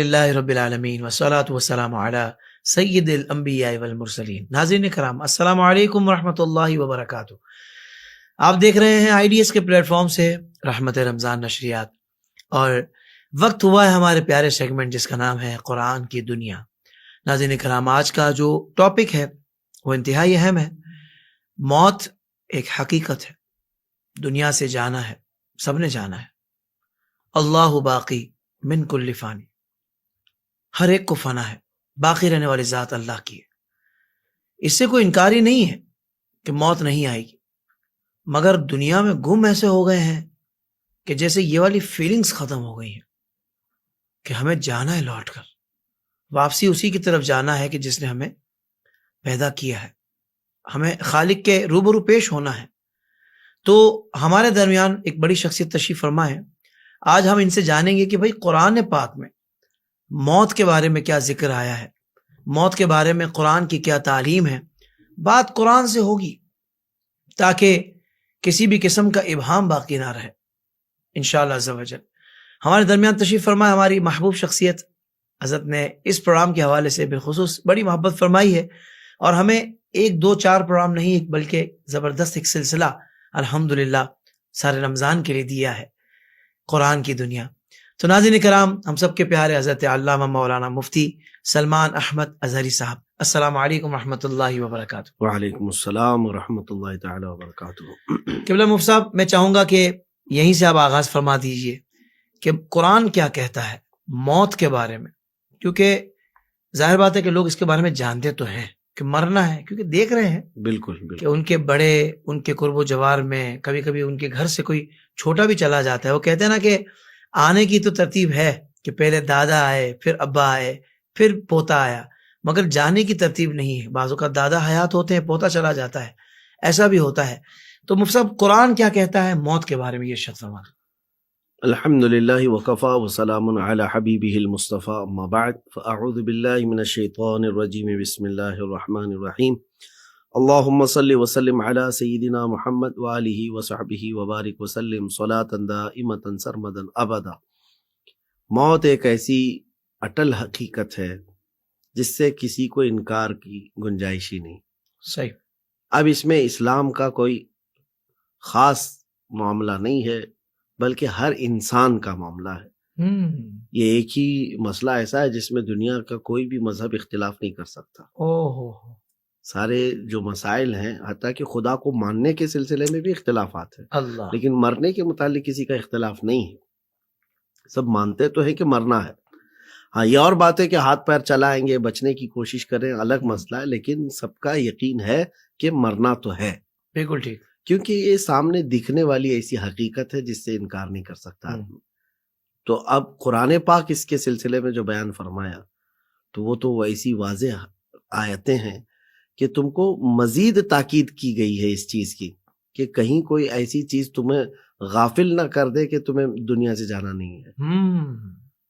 للہ رب العالمین والصلاة والسلام علی سید الانبیاء والمرسلین۔ ناظرین کرام، السلام علیکم ورحمۃ اللہ وبرکاتہ۔ آپ دیکھ رہے ہیں آئی ڈی ایس کے پلیٹ فارم سے رحمت رمضان نشریات، اور وقت ہوا ہے ہمارے پیارے سیگمنٹ جس کا نام ہے قرآن کی دنیا۔ ناظرین کرام، آج کا جو ٹاپک ہے وہ انتہائی اہم ہے۔ موت ایک حقیقت ہے، دنیا سے جانا ہے، سب نے جانا ہے۔ اللہ باقی من کل فانی، ہر ایک کو فنا ہے، باقی رہنے والی ذات اللہ کی ہے۔ اس سے کوئی انکار ہی نہیں ہے کہ موت نہیں آئے گی، مگر دنیا میں گم ایسے ہو گئے ہیں کہ جیسے یہ والی فیلنگز ختم ہو گئی ہیں کہ ہمیں جانا ہے، لوٹ کر واپسی اسی کی طرف جانا ہے کہ جس نے ہمیں پیدا کیا ہے، ہمیں خالق کے روبرو پیش ہونا ہے۔ تو ہمارے درمیان ایک بڑی شخصیت تشریف فرما ہے۔ آج ہم ان سے جانیں گے کہ بھئی قرآن پاک میں موت کے بارے میں کیا ذکر آیا ہے، موت کے بارے میں قرآن کی کیا تعلیم ہے۔ بات قرآن سے ہوگی تاکہ کسی بھی قسم کا ابہام باقی نہ رہے انشاءاللہ عز و جل۔ ہمارے درمیان تشریف فرمائے ہماری محبوب شخصیت حضرت نے اس پروگرام کے حوالے سے بالخصوص بڑی محبت فرمائی ہے، اور ہمیں ایک دو چار پروگرام نہیں بلکہ زبردست ایک سلسلہ الحمدللہ سارے رمضان کے لیے دیا ہے، قرآن کی دنیا۔ تو ناظرین کرام، ہم سب کے پیارے حضرت علامہ مولانا مفتی سلمان احمد اظہری صاحب، السلام علیکم ورحمۃ اللہ وبرکاتہ۔ وعلیکم السلام ورحمۃ اللہ تعالی وبرکاتہ۔ قبلہ مفتی صاحب، میں چاہوں گا کہ یہیں سے آپ آغاز فرما دیجئے کہ قرآن کیا کہتا ہے موت کے بارے میں، کیونکہ ظاہر بات ہے کہ لوگ اس کے بارے میں جانتے تو ہیں کہ مرنا ہے، کیونکہ دیکھ رہے ہیں بالکل کہ ان کے بڑے، ان کے قرب و جوار میں کبھی کبھی ان کے گھر سے کوئی چھوٹا بھی چلا جاتا ہے۔ وہ کہتے ہیں نا کہ آنے کی تو ترتیب ہے کہ پہلے دادا آئے، پھر ابا آئے، پھر پوتا آیا، مگر جانے کی ترتیب نہیں ہے۔ بعضوں کا دادا حیات ہوتے ہیں، پوتا چلا جاتا ہے، ایسا بھی ہوتا ہے۔ تو مفتی صاحب، قرآن کیا کہتا ہے موت کے بارے میں، یہ ارشاد فرمائیں۔ الحمدللہ وکفا وسلام علی حبیبہ المصطفیٰ، اما بعد فاعوذ باللہ من الشیطان الرجیم، بسم اللہ الرحمن الرحیم۔ اللہم صلی وسلم علی سیدنا محمد وآلہ وصحبہ وبارک وسلم صلاۃ دائمۃ سرمدا ابدا۔ موت ایک ایسی اٹل حقیقت ہے جس سے کسی کو انکار کی گنجائش ہی نہیں۔ صحیح۔ اب اس میں اسلام کا کوئی خاص معاملہ نہیں ہے، بلکہ ہر انسان کا معاملہ ہے۔ یہ ایک ہی مسئلہ ایسا ہے جس میں دنیا کا کوئی بھی مذہب اختلاف نہیں کر سکتا۔ سارے جو مسائل ہیں، حتیٰ کہ خدا کو ماننے کے سلسلے میں بھی اختلافات ہیں، اللہ، لیکن مرنے کے متعلق کسی کا اختلاف نہیں ہے۔ سب مانتے تو ہے کہ مرنا ہے۔ ہاں، یہ اور بات ہے کہ ہاتھ پیر چلائیں گے، بچنے کی کوشش کریں، الگ مسئلہ ہے، لیکن سب کا یقین ہے کہ مرنا تو ہے۔ بالکل ٹھیک، کیونکہ یہ سامنے دکھنے والی ایسی حقیقت ہے جس سے انکار نہیں کر سکتا آدمی۔ تو اب قرآن پاک اس کے سلسلے میں جو بیان فرمایا تو وہ تو ایسی واضح آیتیں ہیں کہ تم کو مزید تاکید کی گئی ہے اس چیز کی کہ کہیں کوئی ایسی چیز تمہیں غافل نہ کر دے کہ تمہیں دنیا سے جانا نہیں ہے۔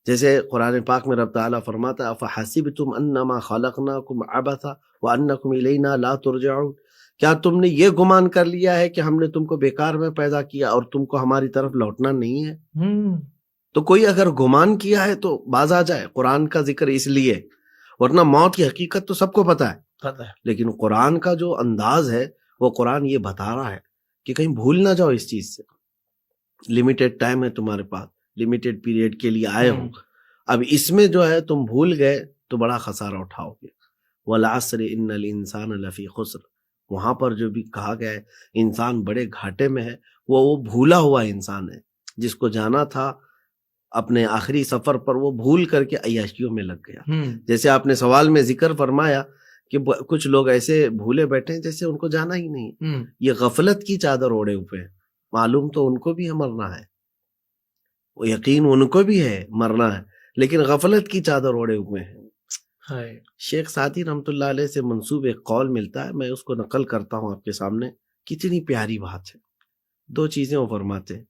جیسے قرآن پاک میں رب تعالیٰ فرماتا ہے افحسبتم انما خلقناکم عبثا وانکم الینا لا ترجعون، کیا تم نے یہ گمان کر لیا ہے کہ ہم نے تم کو بیکار میں پیدا کیا اور تم کو ہماری طرف لوٹنا نہیں ہے؟ تو کوئی اگر گمان کیا ہے تو باز آ جائے۔ قرآن کا ذکر اس لیے، ورنہ موت کی حقیقت تو سب کو پتہ ہے، لیکن قرآن کا جو انداز ہے وہ قرآن یہ بتا رہا ہے کہ کہیں بھول نہ جاؤ اس چیز سے۔ لمیٹڈ ٹائم ہے تمہارے پاس، لمیٹڈ پیریڈ کے لیے آئے ہو، اب اس میں جو ہے تم بھول گئے تو بڑا خسارہ اٹھاؤ گے۔ والعصر ان الانسان لفی خسر، وہاں پر جو بھی کہا گیا ہے انسان بڑے گھاٹے میں ہے، وہ بھولا ہوا انسان ہے جس کو جانا تھا اپنے آخری سفر پر، وہ بھول کر کے عیاشیوں میں لگ گیا۔ جیسے آپ نے سوال میں ذکر فرمایا کہ کچھ لوگ ایسے بھولے بیٹھے ہیں جیسے ان کو جانا ہی نہیں۔ یہ غفلت کی چادر اوڑے ہوئے ہیں، معلوم تو ان کو بھی ہے مرنا ہے، وہ یقین ان کو بھی ہے مرنا ہے، لیکن غفلت کی چادر اوڑے ہوئے ہیں۔ شیخ سعدی رحمۃ اللہ علیہ سے منسوب ایک قول ملتا ہے، میں اس کو نقل کرتا ہوں آپ کے سامنے۔ کتنی پیاری بات ہے۔ دو چیزیں وہ فرماتے ہیں،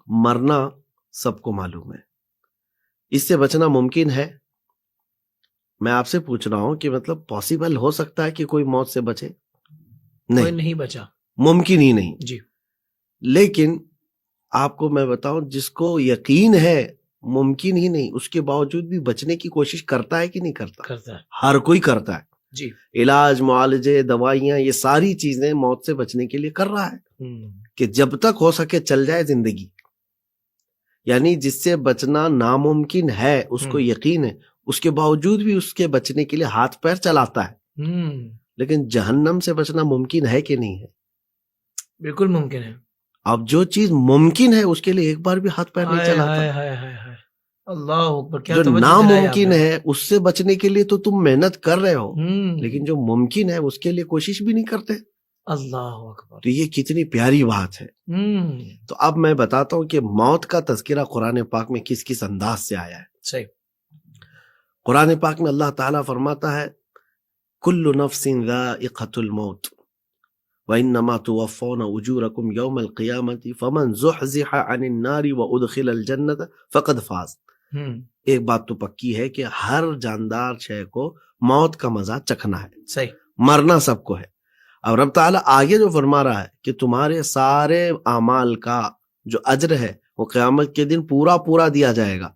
مرنا سب کو معلوم ہے، اس سے بچنا ممکن ہے۔ میں آپ سے پوچھ رہا ہوں کہ مطلب پاسبل ہو سکتا ہے کہ کوئی موت سے بچے؟ نہیں بچا، ممکن ہی نہیں جی۔ لیکن آپ کو میں بتاؤں، جس کو یقین ہے ممکن ہی نہیں، اس کے باوجود بھی بچنے کی کوشش کرتا ہے کہ نہیں کرتا؟ کرتا ہے ہر کوئی کرتا ہے. جی. علاج، معالجے، دوائیاں، یہ ساری چیزیں موت سے بچنے کے لیے کر رہا ہے کہ جب تک ہو سکے چل جائے زندگی. یعنی جس سے بچنا ناممکن ہے اس کو یقین ہے، اس کے باوجود بھی اس کے بچنے کے لیے ہاتھ پیر چلاتا ہے. لیکن جہنم سے بچنا ممکن ہے کہ نہیں ہے؟ بالکل ممکن ہے. اب جو چیز ممکن ہے اس کے لیے ایک بار بھی ہاتھ پیر نہیں چلاتا. اللہ اکبر، کیا جو توجہ دلائی آپ ناممکن نے. ہے اس سے بچنے کے لیے تو تم محنت کر رہے ہو، لیکن جو ممکن ہے اس کے لیے کوشش بھی نہیں کرتے. اللہ اکبر. تو یہ کتنی پیاری بات ہے. تو اب میں بتاتا ہوں کہ موت کا تذکرہ قرآن پاک میں کس کس انداز سے آیا ہے. صحیح. قرآن پاک میں اللہ تعالیٰ فرماتا ہے کل نفس ذائقۃ الموت وانما توفون اجورکم یوم القیامۃ فمن زحزح عن النار وادخل الجنۃ فقد فاز. ایک بات تو پکی ہے کہ ہر جاندار شے کو موت کا مزہ چکھنا ہے. صحیح. مرنا سب کو ہے. اور رب تعالیٰ آگے جو فرما رہا ہے کہ تمہارے سارے اعمال کا جو اجر ہے وہ قیامت کے دن پورا پورا دیا جائے گا.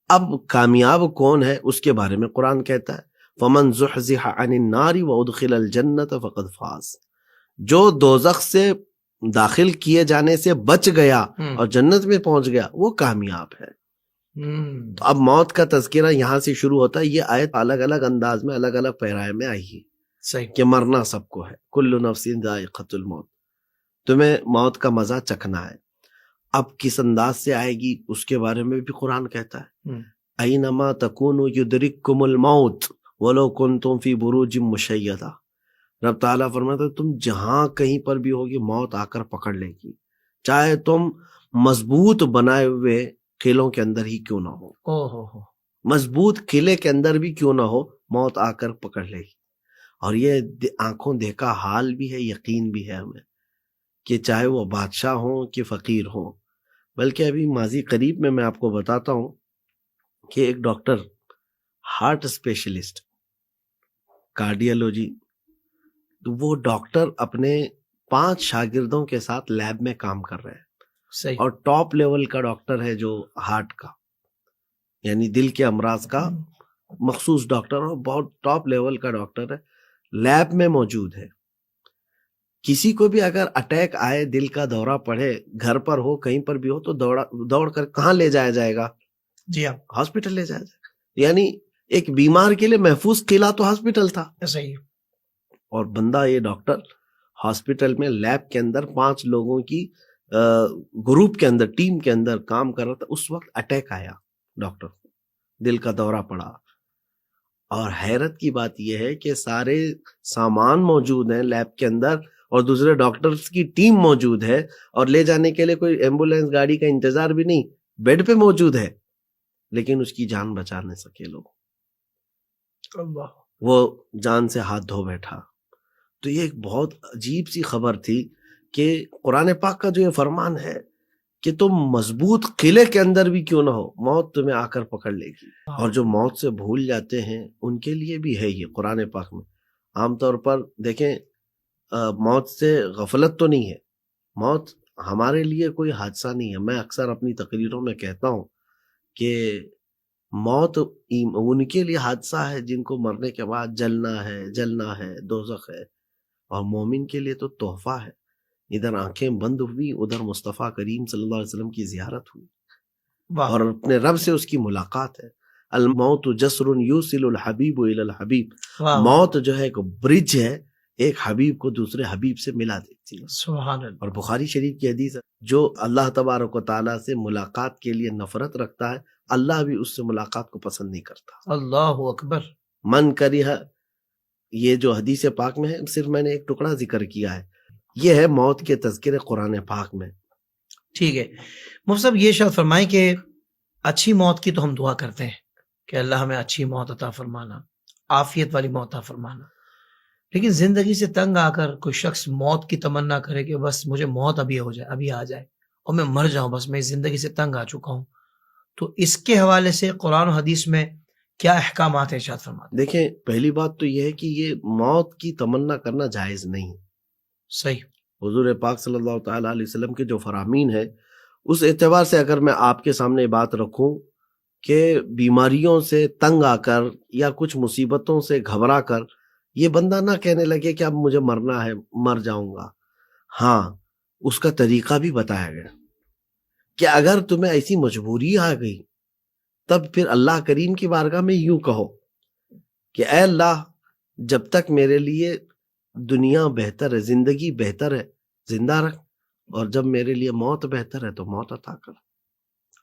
اب کامیاب کون ہے اس کے بارے میں قرآن کہتا ہے فمن زحزح عن النار وادخل الجنۃ فقد فاز. جو دوزخ سے داخل کیے جانے سے بچ گیا اور جنت میں پہنچ گیا وہ کامیاب ہے. تو اب موت کا تذکرہ یہاں سے شروع ہوتا ہے. یہ آیت الگ الگ انداز میں الگ الگ پیرائے میں آئی ہے. صحیح. کہ کہ مرنا سب کو ہے. کل نفس ذائقۃ الموت، تمہیں موت کا مزہ چکھنا ہے. اب کس انداز سے آئے گی اس کے بارے میں بھی قرآن کہتا ہے اینما تکونوا یدرککم الموت ولو کنتم فی بروج مشیدہ. رب تعالیٰ فرماتا ہے تم جہاں کہیں پر بھی ہوگی موت آ کر پکڑ لے گی، چاہے تم مضبوط بنائے ہوئے قلعوں کے اندر ہی کیوں نہ ہو. مضبوط قلعے کے اندر بھی کیوں نہ ہو، موت آ کر پکڑ لے گی. اور یہ آنکھوں دیکھا حال بھی ہے، یقین بھی ہے ہمیں کہ چاہے وہ بادشاہ ہوں کہ فقیر ہوں. بلکہ ابھی ماضی قریب میں آپ کو بتاتا ہوں کہ ایک ڈاکٹر ہارٹ اسپیشلسٹ کارڈیالوجی، وہ ڈاکٹر اپنے 5 شاگردوں کے ساتھ لیب میں کام کر رہے ہیں. صحیح. اور ٹاپ لیول کا ڈاکٹر ہے جو ہارٹ کا یعنی دل کے امراض کا مخصوص ڈاکٹر، اور بہت ٹاپ لیول کا ڈاکٹر ہے، لیب میں موجود ہے. کسی کو بھی اگر اٹیک آئے، دل کا دورہ پڑے، گھر پر ہو کہیں پر بھی ہو، تو دوڑ کر کہاں لے جایا جائے گا؟ جی ہاں، ہاسپٹل لے جایا جائے گا. یعنی ایک بیمار کے لیے محفوظ قلعہ تو ہاسپٹل تھا. صحیح. اور بندہ یہ ڈاکٹر ہاسپٹل میں لیب کے اندر 5 لوگوں کی گروپ کے اندر، ٹیم کے اندر کام کر رہا تھا. اس وقت اٹیک آیا، ڈاکٹر دل کا دورہ پڑا. اور حیرت کی بات یہ ہے کہ سارے سامان موجود ہیں لیب کے اندر اور دوسرے ڈاکٹرز کی ٹیم موجود ہے، اور لے جانے کے لیے کوئی ایمبولینس گاڑی کا انتظار بھی نہیں، بیڈ پہ موجود ہے، لیکن اس کی جان بچا نہیں سکے لوگ. اللہ. وہ جان سے ہاتھ دھو بیٹھا. تو یہ ایک بہت عجیب سی خبر تھی کہ قرآن پاک کا جو یہ فرمان ہے کہ تم مضبوط قلعے کے اندر بھی کیوں نہ ہو، موت تمہیں آ کر پکڑ لے گی. اور جو موت سے بھول جاتے ہیں ان کے لیے بھی ہے یہ قرآن پاک میں. عام طور پر دیکھیں موت سے غفلت تو نہیں ہے، موت ہمارے لیے کوئی حادثہ نہیں ہے. میں اکثر اپنی تقریروں میں کہتا ہوں کہ موت ان کے لیے حادثہ ہے جن کو مرنے کے بعد جلنا ہے، دوزخ ہے. اور مومن کے لیے تو تحفہ ہے. ادھر آنکھیں بند ہوئی، ادھر مصطفیٰ کریم صلی اللہ علیہ وسلم کی زیارت ہوئی اور اپنے رب سے اس کی ملاقات ہے. الموت جسر یوصل الحبیب الی الحبیب. موت جو ہے ایک برج ہے، ایک حبیب کو دوسرے حبیب سے ملا دیتی ہے. سبحان اللہ. اور بخاری شریف کی حدیث ہے جو اللہ تبارک و تعالیٰ سے ملاقات کے لیے نفرت رکھتا ہے اللہ بھی اس سے ملاقات کو پسند نہیں کرتا. اللہ اکبر. من کریہ، یہ جو حدیث پاک میں ہے صرف میں نے ایک ٹکڑا ذکر کیا ہے. یہ ہے موت کے تذکرے قرآن پاک میں. ٹھیک ہے مفتی صاحب، یہ شاید فرمائیں کہ اچھی موت کی تو ہم دعا کرتے ہیں کہ اللہ ہمیں اچھی موت عطا فرمانا، عافیت والی موت عطا فرمانا. لیکن زندگی سے تنگ آ کر کوئی شخص موت کی تمنا کرے کہ بس مجھے موت ابھی ہو جائے، ابھی آ جائے اور میں مر جاؤں، بس میں زندگی سے تنگ آ چکا ہوں، تو اس کے حوالے سے قرآن و حدیث میں کیا احکامات ہیں ارشاد فرماتے؟ دیکھیں پہلی بات تو یہ ہے کہ یہ موت کی تمنا کرنا جائز نہیں. صحیح. حضور پاک صلی اللہ تعالیٰ علیہ وسلم کے جو فرامین ہے اس اعتبار سے اگر میں آپ کے سامنے بات رکھوں کہ بیماریوں سے تنگ آ کر یا کچھ مصیبتوں سے گھبرا کر یہ بندہ نہ کہنے لگے کہ اب مجھے مرنا ہے، مر جاؤں گا. ہاں، اس کا طریقہ بھی بتایا گیا کہ اگر تمہیں ایسی مجبوری آ گئی تب پھر اللہ کریم کی بارگاہ میں یوں کہو کہ اے اللہ، جب تک میرے لیے دنیا بہتر ہے، زندگی بہتر ہے، زندہ رکھ، اور جب میرے لیے موت بہتر ہے تو موت عطا کر.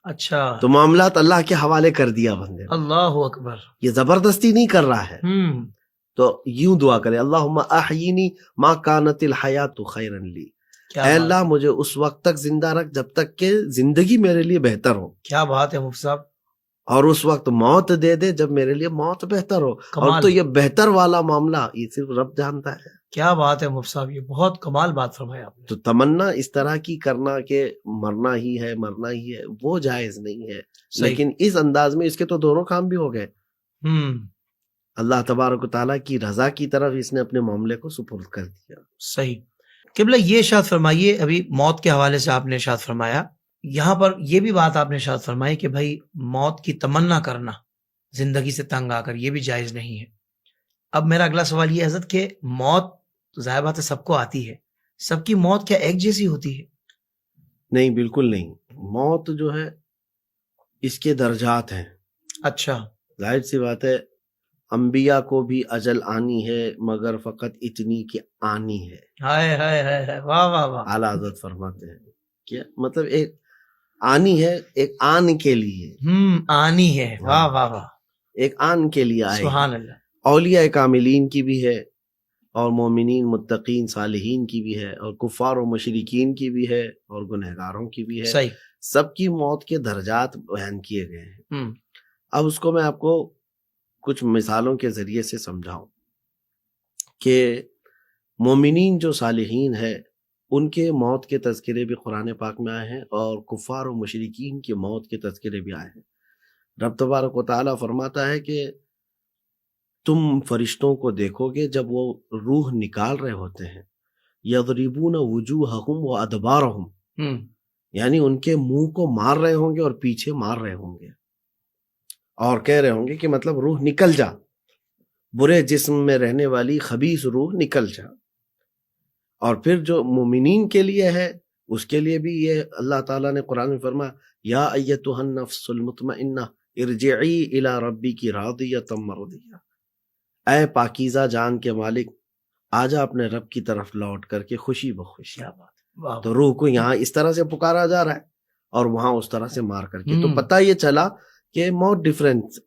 اچھا، تو معاملات اللہ کے حوالے کر دیا بندے نے. اللہ اکبر. یہ زبردستی نہیں کر رہا ہے. تو یوں دعا کرے، اللہم احیینی ما کانت الحیات خیرا لی، اے اللہ مجھے اس وقت تک زندہ رکھ جب تک کہ زندگی میرے لیے بہتر ہو. کیا بات ہے مفتی صاحب. اور اس وقت موت دے دے جب میرے لیے موت بہتر ہو. اور تو یہ بہتر والا معاملہ یہ صرف رب جانتا ہے. کیا بات ہے مفتی صاحب، یہ بہت کمال بات فرمایا آپ نے. تو تمنا اس طرح کی کرنا کہ مرنا ہی ہے مرنا ہی ہے، وہ جائز نہیں ہے. لیکن اس انداز میں اس کے تو دونوں کام بھی ہو گئے. اللہ تبارک و تعالیٰ کی رضا کی طرف اس نے اپنے معاملے کو سپرد کر دیا. صحیح. قبلہ یہ ارشاد فرمائیے، ابھی موت کے حوالے سے آپ نے ارشاد فرمایا، یہاں پر یہ بھی بات آپ نے ارشاد فرمائی کہ بھائی موت کی تمنا کرنا زندگی سے تنگ آ کر یہ بھی جائز نہیں ہے. اب میرا اگلا سوال یہ حضرت کہ موت ظاہر بات ہے سب کو آتی ہے، سب کی موت کیا ایک جیسی ہوتی ہے؟ نہیں، بالکل نہیں. موت جو ہے اس کے درجات ہیں. اچھا. ظاہر سی بات ہے، انبیاء کو بھی اجل آنی ہے مگر فقط اتنی کہ آنی ہے. ہائے ہائے ہائے، واہ واہ واہ. اعلیٰ حضرت فرماتے ہیں کیا مطلب ایک آنی ہے، ایک آن کے لیے. آنی ہے، واہ واہ واہ. ایک آن کے لیے آئے. سبحان اللہ. اولیاء کاملین کی بھی ہے، اور مومنین متقین صالحین کی بھی ہے، اور کفار و مشرکین کی بھی ہے، اور گنہگاروں کی بھی ہے. صحیح. سب کی موت کے درجات بیان کیے گئے ہیں. اب اس کو میں آپ کو کچھ مثالوں کے ذریعے سے سمجھاؤں کہ مومنین جو صالحین ہے ان کے موت کے تذکرے بھی قرآن پاک میں آئے ہیں، اور کفار و مشرکین کی موت کے تذکرے بھی آئے ہیں. رب تبارک و تعالیٰ فرماتا ہے کہ تم فرشتوں کو دیکھو گے جب وہ روح نکال رہے ہوتے ہیں، یضربون وجوہہم و ادبارہم، یعنی ان کے منہ کو مار رہے ہوں گے اور پیچھے مار رہے ہوں گے، اور کہہ رہے ہوں گے کہ مطلب روح نکل جا، برے جسم میں رہنے والی خبیث روح نکل جا. اور پھر جو مومنین کے لیے ہے اس کے لیے بھی یہ اللہ تعالیٰ نے قرآن میں فرمایا، یا ایتھا النفس المطمئنہ ارجعی الی ربک راضیۃ مرضیہ، اے پاکیزہ جان کے مالک آجا اپنے رب کی طرف لوٹ کر کے خوشی بخوشی. تو روح کو یہاں اس طرح سے پکارا جا رہا ہے اور وہاں اس طرح سے مار کر کے. تو پتہ یہ چلا کہ موت ڈیفرنٹ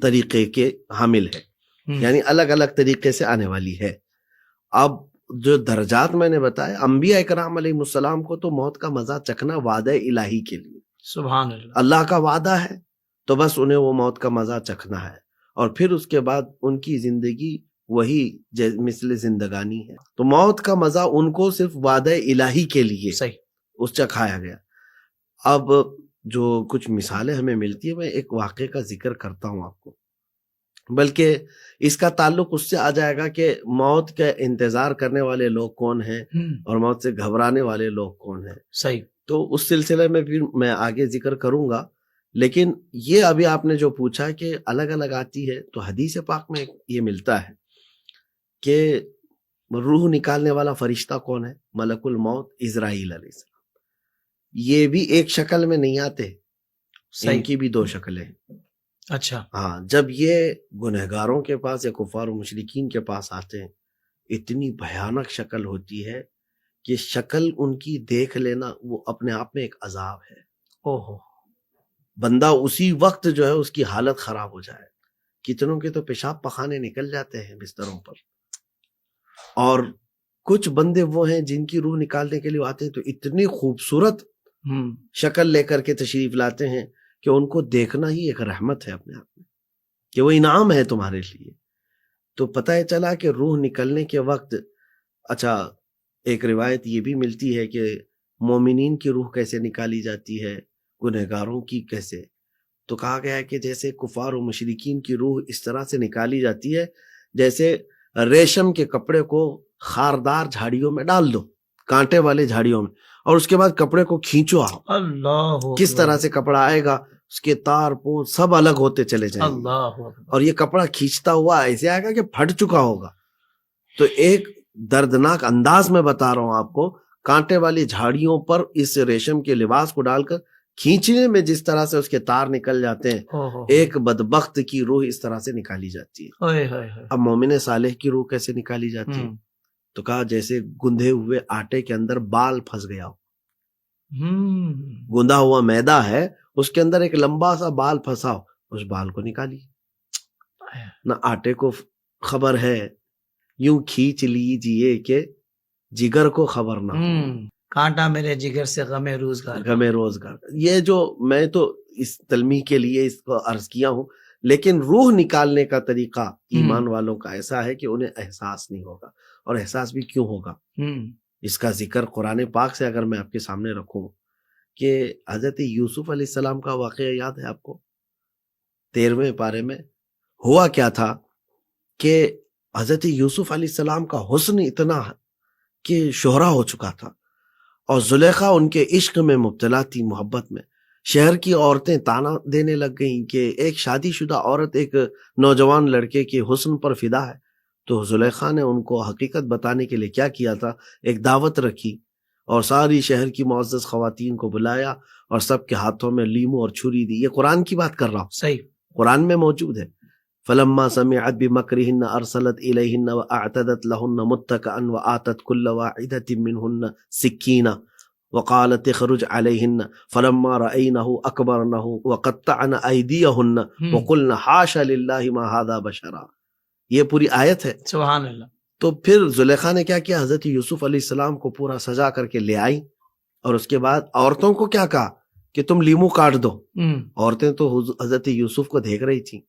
طریقے کے حامل ہے، یعنی الگ الگ طریقے سے آنے والی ہے. اب جو درجات میں نے بتایا، انبیاء اکرام علیہ السلام کو تو موت کا مزہ چکھنا وعدہ الہی کے لیے، سبحان اللہ، اللہ کا وعدہ ہے تو بس انہیں وہ موت کا مزہ چکھنا ہے. اور پھر اس کے بعد ان کی زندگی وہی مثل زندگانی ہے. تو موت کا مزہ ان کو صرف وعدہ الہی کے لیے اس چکھایا گیا. اب جو کچھ مثالیں ہمیں ملتی ہیں، میں ایک واقعے کا ذکر کرتا ہوں آپ کو، بلکہ اس کا تعلق اس سے آ جائے گا کہ موت کا انتظار کرنے والے لوگ کون ہیں اور موت سے گھبرانے والے لوگ کون ہیں. صحیح. تو اس سلسلے میں پھر میں آگے ذکر کروں گا. لیکن یہ ابھی آپ نے جو پوچھا کہ الگ الگ آتی ہے، تو حدیث پاک میں یہ ملتا ہے کہ روح نکالنے والا فرشتہ کون ہے؟ ملک الموت اسرائیل علیہ السلام. یہ بھی ایک شکل میں نہیں آتے، ان کی بھی دو شکلیں ہیں. اچھا. ہاں، جب یہ گنہگاروں کے پاس یا کفار و مشرکین کے پاس آتے ہیں اتنی بھیانک شکل ہوتی ہے کہ شکل ان کی دیکھ لینا وہ اپنے آپ میں ایک عذاب ہے. اوہو. بندہ اسی وقت جو ہے اس کی حالت خراب ہو جائے. کتنوں کے تو پیشاب پخانے نکل جاتے ہیں بستروں پر. اور کچھ بندے وہ ہیں جن کی روح نکالنے کے لیے آتے ہیں تو اتنی خوبصورت شکل لے کر کے تشریف لاتے ہیں کہ ان کو دیکھنا ہی ایک رحمت ہے اپنے آپ میں، کہ وہ انعام ہے تمہارے لیے. تو پتہ ہے چلا کہ روح نکلنے کے وقت، اچھا ایک روایت یہ بھی ملتی ہے کہ مومنین کی روح کیسے نکالی جاتی ہے، گنہگاروں کی کیسے. تو کہا گیا ہے کہ جیسے کفار و مشرکین کی روح اس طرح سے نکالی جاتی ہے جیسے ریشم کے کپڑے کو خاردار جھاڑیوں میں ڈال دو، کانٹے والے جھاڑیوں میں، اور اس کے بعد کپڑے کو کھینچو آپ، اللہ کس طرح سے کپڑا آئے گا، اس کے تار پوت سب الگ ہوتے چلے جائیں گے، اللہ اور یہ کپڑا کھینچتا ہوا ایسے آئے گا کہ پھٹ چکا ہوگا. تو ایک دردناک انداز میں بتا رہا ہوں آپ کو، کانٹے والی جھاڑیوں پر اس ریشم کے لباس کو ڈال کر کھینچنے میں جس طرح سے اس کے تار نکل جاتے ہیں، ایک بدبخت کی روح اس طرح سے نکالی جاتی ہے. اب مومن صالح کی روح کیسے نکالی جاتی ہے؟ تو کہا جیسے گندھے ہوئے آٹے کے اندر بال پھنس گیا ہو. گندا ہوا میدا ہے، اس کے اندر ایک لمبا سا بال پھنسا ہو، اس بال کو نکالی. نہ آٹے کو خبر ہے، یوں کھینچ لیجئے کہ جگر کو خبر نہ ہو. کانٹا میرے جگر سے غم روزگار، غم روزگار. یہ جو میں تو اس تلمیح کے لیے اس کو عرض کیا ہوں، لیکن روح نکالنے کا طریقہ ایمان والوں کا ایسا ہے کہ انہیں احساس نہیں ہوگا. اور احساس بھی کیوں ہوگا؟ اس کا ذکر قرآن پاک سے اگر میں آپ کے سامنے رکھوں کہ حضرت یوسف علیہ السلام کا واقعہ یاد ہے آپ کو؟ 13ویں پارے میں ہوا کیا تھا کہ حضرت یوسف علیہ السلام کا حسن اتنا کہ شہرا ہو چکا تھا، اور زلیخا ان کے عشق میں مبتلا تھی، محبت میں. شہر کی عورتیں تانا دینے لگ گئیں کہ ایک شادی شدہ عورت ایک نوجوان لڑکے کے حسن پر فدا ہے. تو زلیخا نے ان کو حقیقت بتانے کے لیے کیا کیا تھا، ایک دعوت رکھی اور ساری شہر کی معزز خواتین کو بلایا اور سب کے ہاتھوں میں لیمو اور چھری دی. یہ قرآن کی بات کر رہا ہوں، صحیح قرآن میں موجود ہے. فلما سمعت بمكرهن ارسلت اليهن واعتدت لهن متكئا واتت كل واحدة منهن سكينا وقالت اخرج عليهن فلما رأينه اكبرنه وقطعن ايديهن وقلن حاشا لله ما هذا بشرا. یہ پوری آیت ہے. سبحان اللہ. تو پھر زلیخا نے کیا کیا، حضرت یوسف علیہ السلام کو پورا سجا کر کے لے آئی، اور اس کے بعد عورتوں کو کیا کہا کہ تم لیمو کاٹ دو. عورتیں تو حضرت یوسف کو دیکھ رہی تھیں،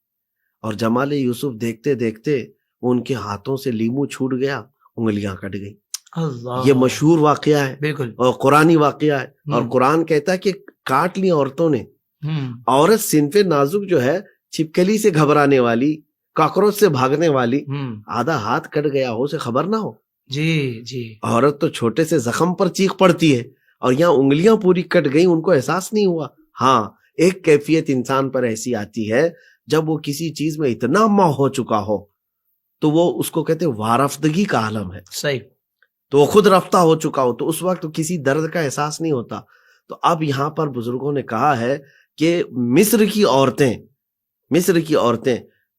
اور جمال یوسف دیکھتے دیکھتے ان کے ہاتھوں سے لیمو چھوٹ گیا، انگلیاں کٹ گئی. اللہ، یہ مشہور واقعہ ہے، بالکل، اور قرآنی واقعہ ہے. اور قرآن کہتا ہے کہ کاٹ لی عورتوں نے. عورت صنف نازک جو ہے، چھپکلی سے گھبرانے والی، کاکروچ سے بھاگنے والی، آدھا ہاتھ کٹ گیا ہو اسے خبر نہ ہو. جی جی. عورت تو چھوٹے سے زخم پر چیخ پڑتی ہے، اور یہاں انگلیاں پوری کٹ گئی، ان کو احساس نہیں ہوا. ہاں، ایک کیفیت انسان پر ایسی آتی ہے جب وہ کسی چیز میں اتنا ماہ ہو چکا ہو، تو وہ اس کو کہتے ہیں وارفتگی کا عالم ہے. صحیح. تو وہ خود رفتہ ہو چکا ہو، تو اس وقت کسی درد کا احساس نہیں ہوتا. تو اب یہاں پر بزرگوں نے کہا ہے کہ مصر کی عورتیں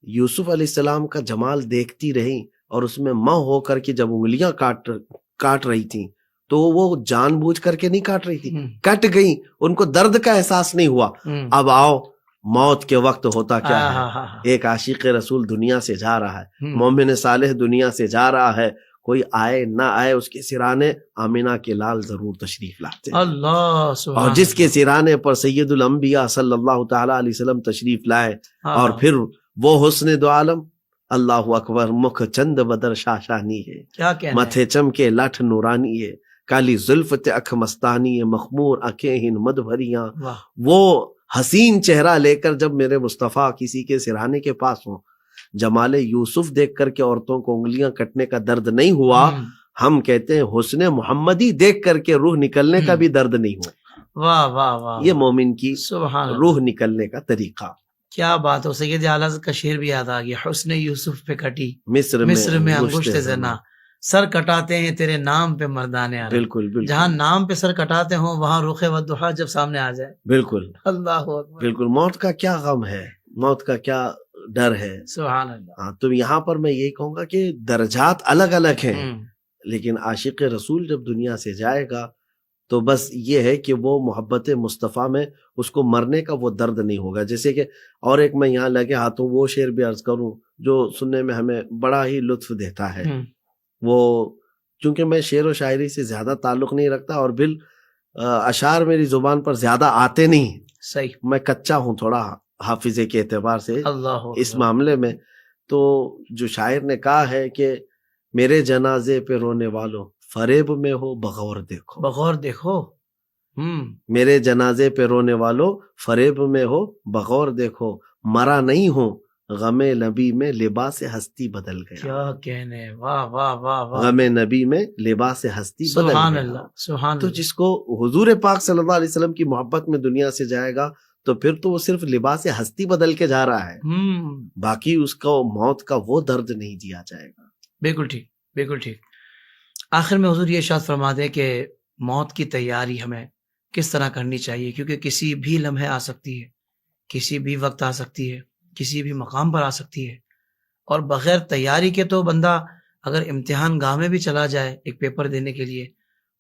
یوسف علیہ السلام کا جمال دیکھتی رہیں، اور اس میں ماہ ہو کر کے جب انگلیاں کاٹ رہی تھیں تو وہ جان بوجھ کر کے نہیں کاٹ رہی تھی، کٹ گئی، ان کو درد کا احساس نہیں ہوا. اب آؤ، موت کے وقت ہوتا کیا ہے، ایک عاشق رسول دنیا سے جا رہا ہے، مومن صالح دنیا سے جا رہا ہے، کوئی آئے نہ آئے اس کے سرانے آمینہ کے لال ضرور تشریف لاتے ہیں. اللہ سبحان. اور جس کے سرانے پر سید الانبیاء صلی اللہ تعالی علیہ وسلم تشریف لائے، اور پھر وہ حسن دو عالم، اللہ اکبر، مکھ چند بدر شاشانی ہے، کیا کہنا ہے، متھے چمکے لاٹھ نورانی ہے، کالی زلف تے اکھ مستانی ہے، مخمور آنکھیں ہن مد بھریاں. وہ حسین چہرہ لے کر جب میرے مصطفیٰ کسی کے سرانے کے پاس ہوں، جمال یوسف دیکھ کر کے عورتوں کو انگلیاں کٹنے کا درد نہیں ہوا، ہم کہتے ہیں حسن محمدی دیکھ کر کے روح نکلنے کا بھی درد نہیں ہوا. واہ واہ واہ. یہ مومن کی سبحان روح نکلنے کا طریقہ. کیا بات ہو. سید اعلیٰ کا شعر بھی یاد آ گیا، حسن یوسف پہ کٹی مصر میں انگشت زنا، سر کٹاتے ہیں تیرے نام پہ مردانے عرب. بالکل. جہاں نام پہ سر کٹاتے ہوں وہاں رخ وضحا جب سامنے آ جائے. بالکل. اللہ اکبر. بالکل. موت کا کیا غم ہے، موت کا کیا ڈر ہے. سبحان اللہ. ہاں، تو یہاں پر میں یہی کہوں گا کہ درجات الگ الگ ہیں، لیکن عاشق رسول جب دنیا سے جائے گا تو بس یہ ہے کہ وہ محبت مصطفیٰ میں اس کو مرنے کا وہ درد نہیں ہوگا. جیسے کہ اور ایک میں یہاں لگے ہاتھوں وہ شعر بھی عرض کروں جو سننے میں ہمیں بڑا ہی لطف دیتا ہے. وہ چونکہ میں شعر و شاعری سے زیادہ تعلق نہیں رکھتا، اور اشعار میری زبان پر زیادہ آتے نہیں. صحیح. میں کچا ہوں تھوڑا حافظے کے اعتبار سے اس معاملے میں. تو جو شاعر نے کہا ہے کہ میرے جنازے پہ رونے والوں فریب میں ہو بغور دیکھو. میرے جنازے پہ رونے والوں فریب میں ہو بغور دیکھو، مرا نہیں ہوں غم نبی میں لباس ہستی بدل گیا. کیا کہنے, واہ واہ واہ واہ, غم نبی میں لباس ہستی بدل گیا. سبحان اللہ سبحان تو اللہ. جس کو حضور پاک صلی اللہ علیہ وسلم کی محبت میں دنیا سے جائے گا تو پھر تو وہ صرف لباس ہستی بدل کے جا رہا ہے, باقی اس کو موت کا وہ درد نہیں دیا جائے گا. بالکل ٹھیک بالکل ٹھیک. آخر میں حضور یہ ارشاد فرما دیں کہ موت کی تیاری ہمیں کس طرح کرنی چاہیے, کیونکہ کسی بھی لمحے آ سکتی ہے, کسی بھی وقت آ سکتی ہے, کسی بھی مقام پر آ سکتی ہے, اور بغیر تیاری کے تو بندہ اگر امتحان گاہ میں بھی چلا جائے ایک پیپر دینے کے لیے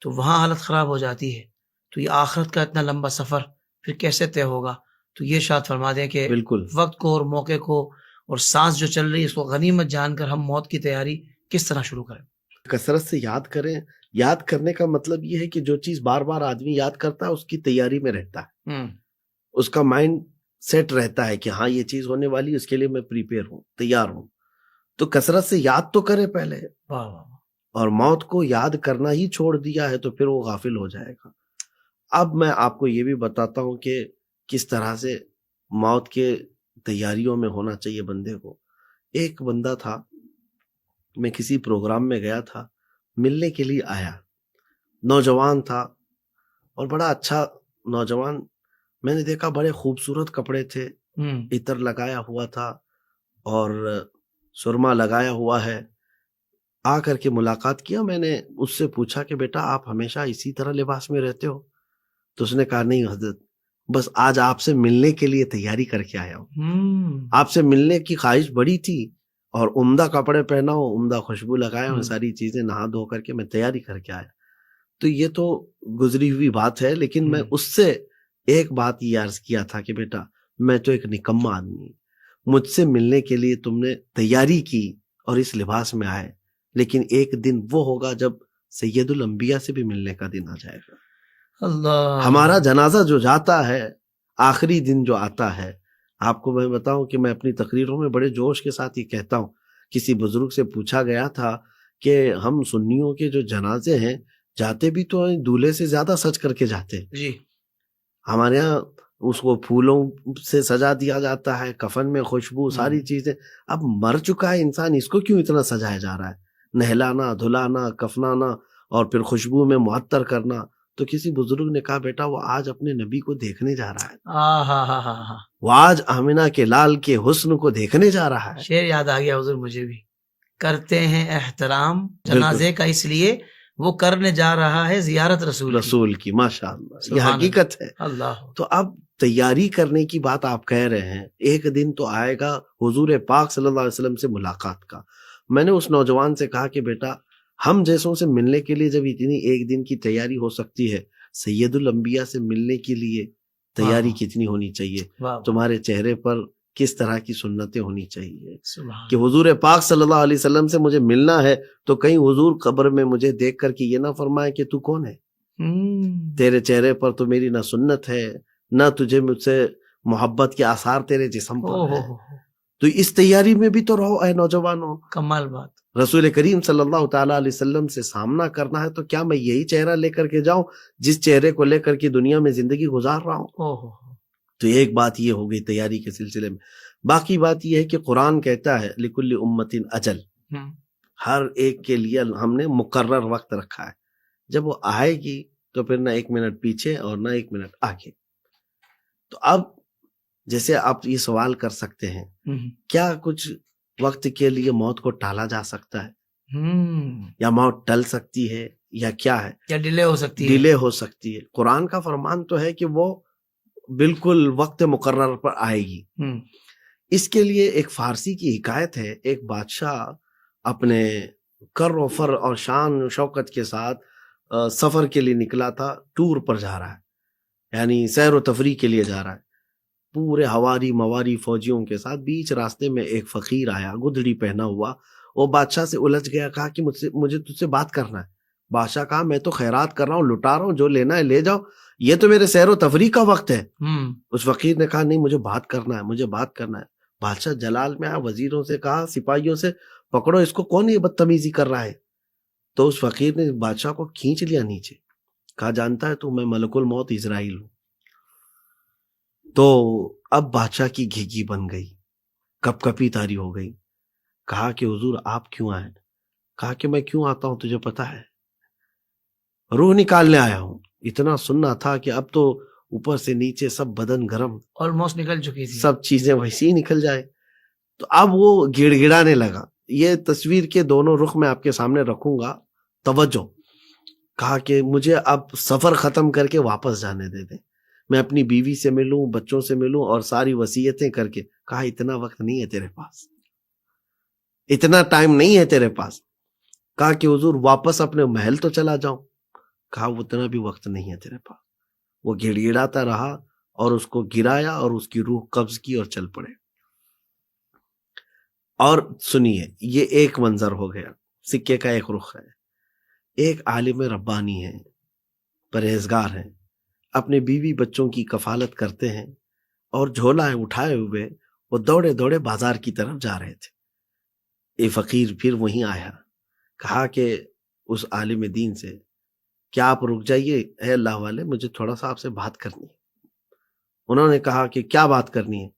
تو وہاں حالت خراب ہو جاتی ہے. تو یہ آخرت کا اتنا لمبا سفر پھر کیسے طے ہوگا؟ تو یہ ارشاد فرما دیں کہ بالکل وقت کو اور موقع کو اور سانس جو چل رہی ہے اس کو غنیمت جان کر ہم موت کی تیاری کس طرح شروع کریں؟ کثرت سے یاد کریں. یاد کرنے کا مطلب یہ ہے کہ جو چیز بار بار آدمی یاد کرتا ہے اس کی تیاری میں رہتا ہے, اس کا مائنڈ سیٹ رہتا ہے کہ ہاں یہ چیز ہونے والی, اس کے لیے میں پریپیئر ہوں, تیار ہوں. تو کثرت سے یاد تو کرے پہلے, اور موت کو یاد کرنا ہی چھوڑ دیا ہے تو پھر وہ غافل ہو جائے گا. اب میں آپ کو یہ بھی بتاتا ہوں کہ کس طرح سے موت کے تیاریوں میں ہونا چاہیے بندے کو. ایک بندہ تھا, میں کسی پروگرام میں گیا تھا, ملنے کے لیے آیا, نوجوان تھا اور بڑا اچھا نوجوان. میں نے دیکھا بڑے خوبصورت کپڑے تھے, عطر لگایا ہوا تھا اور سرما لگایا ہوا ہے. آ کر کے ملاقات کیا, میں نے اس سے پوچھا کہ بیٹا آپ ہمیشہ اسی طرح لباس میں رہتے ہو؟ تو اس نے کہا نہیں حضرت, بس آج آپ سے ملنے کے لیے تیاری کر کے آیا ہوں. آپ سے ملنے کی خواہش بڑی تھی اور عمدہ کپڑے پہنا ہوں, عمدہ خوشبو لگایا ہوں, ساری چیزیں نہا دھو کر کے میں تیاری کر کے آیا. تو یہ تو گزری ہوئی بات ہے, لیکن میں اس سے ایک بات یہ عرض کیا تھا کہ بیٹا میں تو ایک نکما آدمی ہوں, مجھ سے ملنے کے لیے تم نے تیاری کی اور اس لباس میں آئے, لیکن ایک دن وہ ہوگا جب سید الانبیاء سے بھی ملنے کا دن آ جائے گا. اللہ, ہمارا جنازہ جو جاتا ہے, آخری دن جو آتا ہے, آپ کو میں بتاؤں کہ میں اپنی تقریروں میں بڑے جوش کے ساتھ یہ کہتا ہوں. کسی بزرگ سے پوچھا گیا تھا کہ ہم سنیوں کے جو جنازے ہیں جاتے بھی تو دولہے سے زیادہ سج کر کے جاتے ہیں. جی, ہمارے یہاں اس کو پھولوں سے سجا دیا جاتا ہے, کفن میں خوشبو, ساری چیزیں. اب مر چکا ہے انسان, اس کو کیوں اتنا سجایا جا رہا ہے؟ نہلانا, دھلانا, کفنانا اور پھر خوشبو میں معطر کرنا. تو کسی بزرگ نے کہا بیٹا وہ آج اپنے نبی کو دیکھنے جا رہا ہے, وہ آج آمنہ کے لال کے حسن کو دیکھنے جا رہا ہے. شعر یاد آ گیا حضور مجھے بھی, کرتے ہیں احترام جنازے کا اس لیے وہ کرنے جا رہا ہے زیارت رسول کی. ماشاء اللہ, یہ حقیقت ہے. اللہ, تو اب تیاری کرنے کی بات آپ کہہ رہے ہیں, ایک دن تو آئے گا حضور پاک صلی اللہ علیہ وسلم سے ملاقات کا. میں نے اس نوجوان سے کہا کہ بیٹا ہم جیسوں سے ملنے کے لیے جب اتنی ایک دن کی تیاری ہو سکتی ہے, سید الانبیاء سے ملنے کے لیے تیاری کتنی ہونی چاہیے, تمہارے چہرے پر کس طرح کی سنتیں ہونی چاہیے کہ حضور پاک صلی اللہ علیہ وسلم سے مجھے ملنا ہے تو کہیں حضور قبر میں مجھے دیکھ کر کے یہ نہ فرمائے کہ تو کون ہے, تیرے چہرے پر تو میری نہ سنت ہے نہ تجھے مجھ سے محبت کے آثار تیرے جسم پر ہے. تو اس تیاری میں بھی تو رہو اے نوجوانوں. کمال بات. رسول کریم صلی اللہ تعالیٰ علیہ وسلم سے سامنا کرنا ہے تو کیا میں یہی چہرہ لے کر کے جاؤں جس چہرے کو لے کر کے دنیا میں زندگی گزار رہا ہوں؟ تو ایک بات یہ ہو گئی تیاری کے سلسلے میں. باقی بات یہ ہے کہ قرآن کہتا ہے لکل امت اجل, ہر ایک کے لیے ہم نے مقرر وقت رکھا ہے, جب وہ آئے گی تو پھر نہ 1 منٹ پیچھے اور نہ 1 منٹ آگے. تو اب جیسے آپ یہ سوال کر سکتے ہیں کیا کچھ وقت کے لیے موت کو ٹالا جا سکتا ہے یا موت ٹل سکتی ہے یا کیا ہے, کیا ڈیلے ہو سکتی ہے؟ ڈیلے ہو سکتی ہے. قرآن کا فرمان تو ہے کہ وہ بالکل وقت مقرر پر آئے گی. اس کے لیے ایک فارسی کی حکایت ہے, ایک بادشاہ اپنے کر و فر اور شان و شوکت کے ساتھ سفر کے لیے نکلا تھا, ٹور پر جا رہا ہے, یعنی سیر و تفریح کے لیے جا رہا ہے, پورے ہواری مواری فوجیوں کے ساتھ. بیچ راستے میں ایک فقیر آیا گدڑی پہنا ہوا, وہ بادشاہ سے الجھ گیا, کہا کہ مجھے تجھ سے بات کرنا ہے. بادشاہ کہا میں تو خیرات کر رہا ہوں, لٹا رہا ہوں, جو لینا ہے لے جاؤ, یہ تو میرے سیر و تفریح کا وقت ہے. اس فقیر نے کہا نہیں مجھے بات کرنا ہے, مجھے بات کرنا ہے. بادشاہ جلال میں آیا, وزیروں سے کہا, سپاہیوں سے, پکڑو اس کو, کون یہ بدتمیزی کر رہا ہے. تو اس فقیر نے بادشاہ کو کھینچ لیا نیچے, کہا جانتا ہے تو میں ملک الموت اسرائیل ہوں. تو اب بادشاہ کی گھیگی بن گئی, کپ کپی تاری ہو گئی. کہا کہ حضور آپ کیوں آئے؟ کہا کہ میں کیوں آتا ہوں تجھے پتا ہے، روح نکالنے آیا ہوں. اتنا سننا تھا کہ اب تو اوپر سے نیچے سب بدن گرم، آلموسٹ نکل چکی تھی. سب چیزیں ویسے ہی نکل جائے. تو اب وہ گڑ گڑانے لگا. یہ تصویر کے دونوں رخ میں آپ کے سامنے رکھوں گا، توجہ. کہا کہ مجھے اب سفر ختم کر کے واپس جانے دے دیں، میں اپنی بیوی سے ملوں، بچوں سے ملوں اور ساری وصیتیں کر کے. کہا اتنا وقت نہیں ہے تیرے پاس، اتنا ٹائم نہیں ہے تیرے پاس. کہا کہ حضور واپس اپنے محل تو چلا جاؤں. کہا اتنا بھی وقت نہیں ہے تیرے پاس. وہ گڑ گڑاتا رہا اور اس کو گرایا اور اس کی روح قبض کی اور چل پڑے. اور سنیے، یہ ایک منظر ہو گیا، سکے کا ایک رخ ہے. ایک عالم ربانی ہے، پرہیزگار ہیں، اپنے بیوی بچوں کی کفالت کرتے ہیں، اور جھولا اٹھائے ہوئے وہ دوڑے دوڑے بازار کی طرف جا رہے تھے. یہ فقیر پھر وہیں آیا. کہا کہ اس عالم دین سے کیا آپ رک جائیے، اے اللہ والے مجھے تھوڑا سا آپ سے بات کرنی ہے. انہوں نے کہا کہ کیا بات کرنی ہے.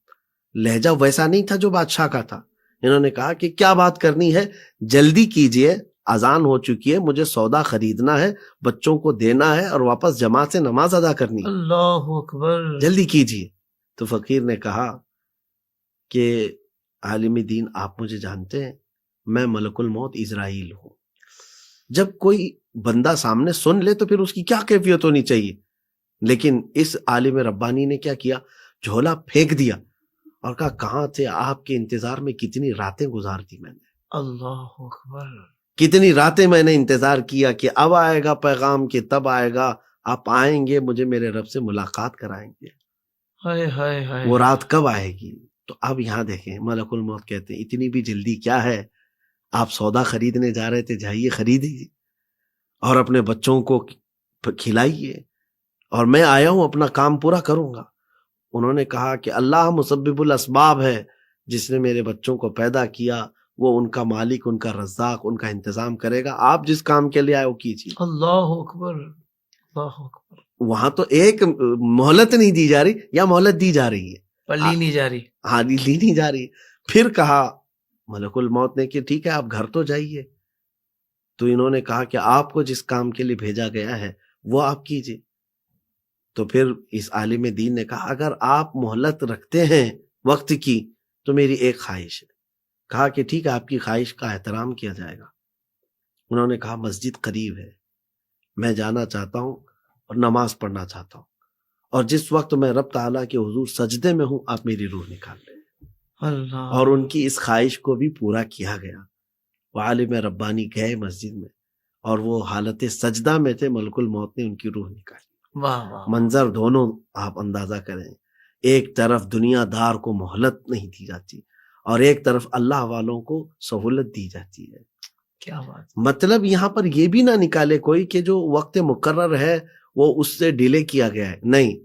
لہجہ ویسا نہیں تھا جو بادشاہ کا تھا. انہوں نے کہا کہ کیا بات کرنی ہے، جلدی کیجئے، اذان ہو چکی ہے، مجھے سودا خریدنا ہے، بچوں کو دینا ہے اور واپس جماعت سے نماز ادا کرنی ہے، اللہ اکبر، جلدی کیجئے. تو فقیر نے کہا کہ عالم دین آپ مجھے جانتے ہیں، میں ملک الموت اسرائیل ہوں. جب کوئی بندہ سامنے سن لے تو پھر اس کی کیا کیفیت ہونی چاہیے. لیکن اس عالم ربانی نے کیا کیا، جھولا پھینک دیا اور کہا کہاں تھے آپ کے انتظار میں، کتنی راتیں گزار دی میں نے، اللہ اکبر، کتنی راتیں میں نے انتظار کیا کہ اب آئے گا پیغام، کہ تب آئے گا، آپ آئیں گے، مجھے میرے رب سے ملاقات کرائیں گے. ہائے ہائے ہائے، وہ رات کب آئے گی؟ تو اب یہاں دیکھیں ملک الموت کہتے ہیں اتنی بھی جلدی کیا ہے، آپ سودا خریدنے جا رہے تھے، جائیے خریدیے اور اپنے بچوں کو کھلائیے، اور میں آیا ہوں اپنا کام پورا کروں گا. انہوں نے کہا کہ اللہ مسبب الاسباب ہے، جس نے میرے بچوں کو پیدا کیا وہ ان کا مالک، ان کا رزاق، ان کا انتظام کرے گا، آپ جس کام کے لیے آئے وہ کیجیے. اللہ اکبر، اللہ اکبر. وہاں تو ایک مہلت نہیں دی جا رہی، یا مہلت دی جا رہی ہے پر لی نہیں جا رہی. ہاں لی نہیں جا رہی. پھر کہا ملک الموت نے کہ ٹھیک ہے آپ گھر تو جائیے. تو انہوں نے کہا کہ آپ کو جس کام کے لیے بھیجا گیا ہے وہ آپ کیجیے. تو پھر اس عالم دین نے کہا اگر آپ مہلت رکھتے ہیں وقت کی تو میری ایک خواہش ہے. کہا کہ ٹھیک ہے آپ کی خواہش کا احترام کیا جائے گا. انہوں نے کہا مسجد قریب ہے، میں جانا چاہتا ہوں اور نماز پڑھنا چاہتا ہوں، اور جس وقت میں رب تعالیٰ کے حضور سجدے میں ہوں آپ میری روح نکال لیں. اللہ، اور ان کی اس خواہش کو بھی پورا کیا گیا. وہ عالم ربانی گئے مسجد میں اور وہ حالت سجدہ میں تھے، ملک الموت نے ان کی روح نکالی. واہ واہ، منظر دونوں آپ اندازہ کریں، ایک طرف دنیا دار کو مہلت نہیں دی جاتی اور ایک طرف اللہ والوں کو سہولت دی جاتی ہے. کیا بات. مطلب یہاں پر یہ بھی نہ نکالے کوئی کہ جو وقت مقرر ہے وہ اس سے ڈیلے کیا گیا ہے. نہیں،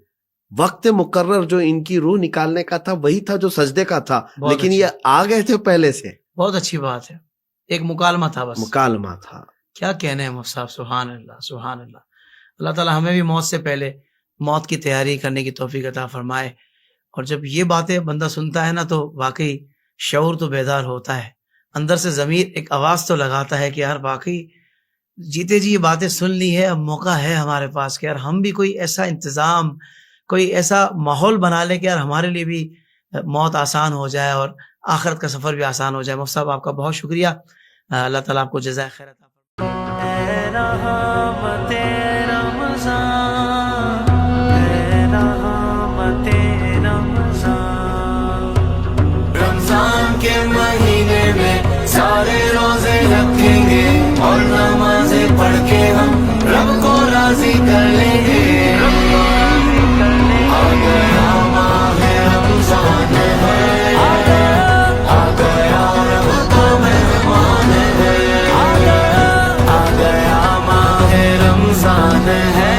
وقت مقرر جو ان کی روح نکالنے کا تھا وہی تھا جو سجدے کا تھا، لیکن یہ آ گئے تھے پہلے سے. بہت اچھی بات ہے، ایک مکالمہ تھا، بس مکالمہ تھا. کیا کہنے ہیں مفتی صاحب، سبحان اللہ سبحان اللہ. اللہ تعالیٰ ہمیں بھی موت سے پہلے موت کی تیاری کرنے کی توفیق عطا فرمائے. اور جب یہ باتیں بندہ سنتا ہے نا تو واقعی شعور تو بیدار ہوتا ہے، اندر سے ضمیر ایک آواز تو لگاتا ہے کہ یار واقعی جیتے جی یہ باتیں سن لی ہے، اب موقع ہے ہمارے پاس کہ یار ہم بھی کوئی ایسا انتظام، کوئی ایسا ماحول بنا لیں کہ یار ہمارے لیے بھی موت آسان ہو جائے اور آخرت کا سفر بھی آسان ہو جائے. مفتی صاحب آپ کا بہت شکریہ، اللہ تعالیٰ آپ کو جزائے خیر عطا رمضان کے مہینے میں سارے روزے رکھیں گے اور نمازیں پڑھ کے ہم رب کو راضی کر لیں گے. آ گیا ماہ رمضان ہے، آ گیا رب کا مہمان ہے، آ گیا ماہ رمضان ہے.